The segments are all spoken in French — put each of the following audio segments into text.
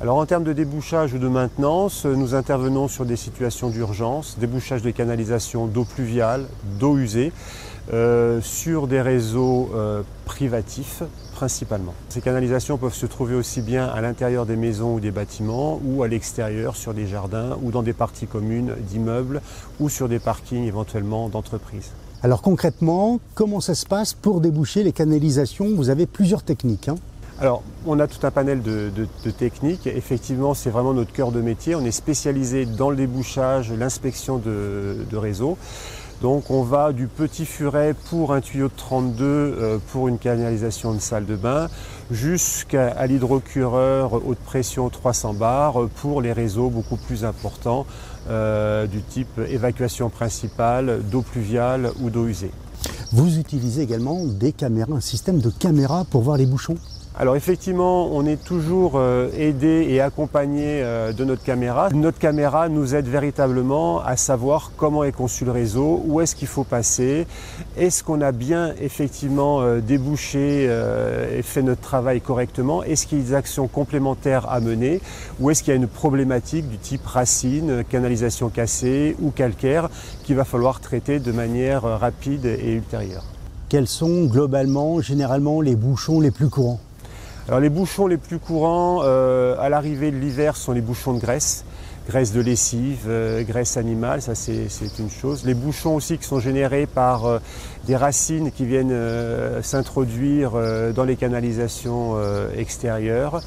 Alors en termes de débouchage ou de maintenance, nous intervenons sur des situations d'urgence, débouchage de canalisation d'eau pluviale, d'eau usée, sur des réseaux privatifs principalement. Ces canalisations peuvent se trouver aussi bien à l'intérieur des maisons ou des bâtiments ou à l'extérieur sur des jardins ou dans des parties communes d'immeubles ou sur des parkings éventuellement d'entreprises. Alors concrètement, comment ça se passe pour déboucher les canalisations? Vous avez plusieurs techniques. Alors, on a tout un panel de techniques. Effectivement, c'est vraiment notre cœur de métier. On est spécialisé dans le débouchage, l'inspection de réseaux. Donc, on va du petit furet pour un tuyau de 32 pour une canalisation de salle de bain, jusqu'à l'hydrocureur haute pression 300 bars pour les réseaux beaucoup plus importants du type évacuation principale, d'eau pluviale ou d'eau usée. Vous utilisez également des caméras, un système de caméras pour voir les bouchons? Alors effectivement, on est toujours aidé et accompagné de notre caméra. Notre caméra nous aide véritablement à savoir comment est conçu le réseau, où est-ce qu'il faut passer, est-ce qu'on a bien effectivement débouché et fait notre travail correctement, est-ce qu'il y a des actions complémentaires à mener, ou est-ce qu'il y a une problématique du type racine, canalisation cassée ou calcaire qu'il va falloir traiter de manière rapide et ultérieure. Quels sont globalement, généralement, les bouchons les plus courants? Alors les bouchons les plus courants à l'arrivée de l'hiver sont les bouchons de graisse, graisse de lessive, graisse animale, ça c'est une chose. Les bouchons aussi qui sont générés par des racines qui viennent s'introduire dans les canalisations extérieures.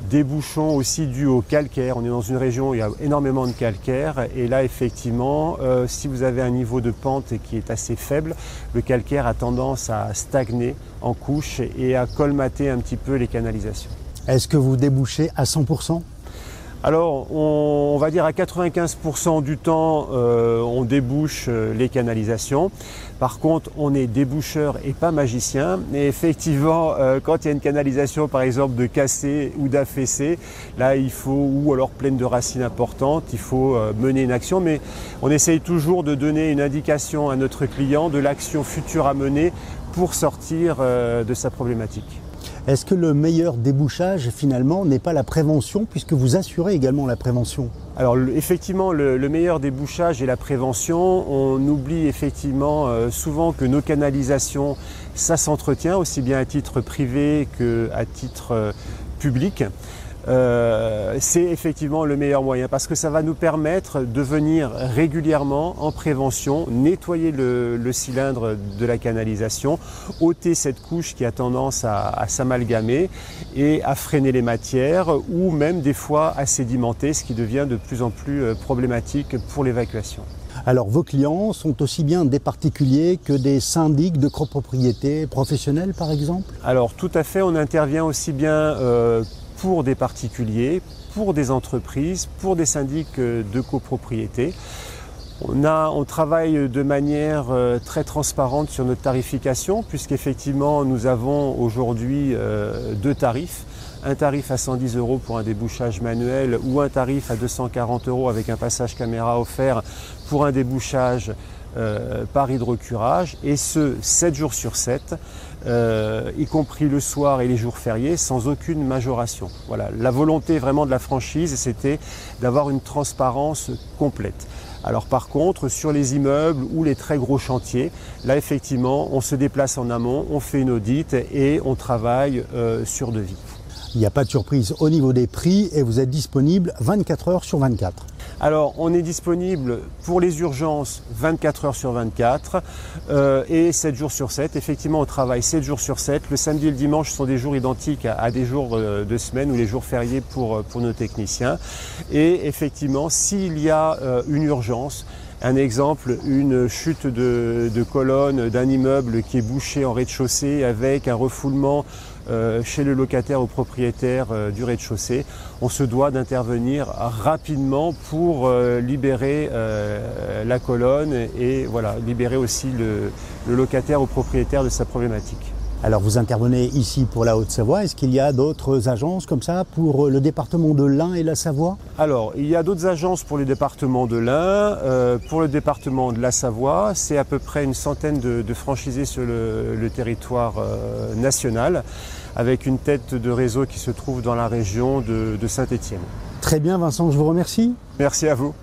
Des bouchons aussi dus au calcaire. On est dans une région où il y a énormément de calcaire et là effectivement si vous avez un niveau de pente qui est assez faible, le calcaire a tendance à stagner en couche et à colmater un petit peu les canalisations. Est-ce que vous débouchez à 100%? Alors, on va dire à 95% du temps, on débouche les canalisations. Par contre, on est déboucheur et pas magicien. Et effectivement, quand il y a une canalisation, par exemple, de cassée ou d'affaissée, là, il faut, ou alors pleine de racines importantes, il faut mener une action. Mais on essaye toujours de donner une indication à notre client de l'action future à mener pour sortir de sa problématique. Est-ce que le meilleur débouchage, finalement, n'est pas la prévention, puisque vous assurez également la prévention? Alors effectivement, le meilleur débouchage est la prévention. On oublie effectivement souvent que nos canalisations, ça s'entretient aussi bien à titre privé qu'à titre public. C'est effectivement le meilleur moyen parce que ça va nous permettre de venir régulièrement en prévention, nettoyer le cylindre de la canalisation, ôter cette couche qui a tendance à s'amalgamer et à freiner les matières ou même des fois à sédimenter, ce qui devient de plus en plus problématique pour l'évacuation. Alors vos clients sont aussi bien des particuliers que des syndics de copropriété professionnels par exemple? Alors tout à fait, on intervient aussi bien pour des particuliers, pour des entreprises, pour des syndics de copropriété. On travaille de manière très transparente sur notre tarification puisqu'effectivement nous avons aujourd'hui deux tarifs. Un tarif à 110 € pour un débouchage manuel ou un tarif à 240 € avec un passage caméra offert pour un débouchage par hydrocurage et ce 7 jours sur 7, y compris le soir et les jours fériés sans aucune majoration. Voilà, la volonté vraiment de la franchise c'était d'avoir une transparence complète. Alors par contre, sur les immeubles ou les très gros chantiers, là effectivement, on se déplace en amont, on fait une audit et on travaille sur devis. Il n'y a pas de surprise au niveau des prix et vous êtes disponible 24 heures sur 24. Alors, on est disponible pour les urgences 24 heures sur 24 et 7 jours sur 7. Effectivement, on travaille 7 jours sur 7. Le samedi et le dimanche sont des jours identiques à des jours de semaine ou les jours fériés pour nos techniciens. Et effectivement, s'il y a une urgence, un exemple, une chute de colonne d'un immeuble qui est bouché en rez-de-chaussée avec un refoulement chez le locataire ou propriétaire du rez-de-chaussée, on se doit d'intervenir rapidement pour libérer la colonne et voilà, libérer aussi le locataire ou propriétaire de sa problématique. Alors vous intervenez ici pour la Haute-Savoie. Est-ce qu'il y a d'autres agences comme ça pour le département de l'Ain et la Savoie? Alors, il y a d'autres agences pour le département de l'Ain. Pour le département de la Savoie, c'est à peu près une centaine de franchisés sur le territoire national, avec une tête de réseau qui se trouve dans la région de Saint-Étienne. Très bien Vincent, je vous remercie. Merci à vous.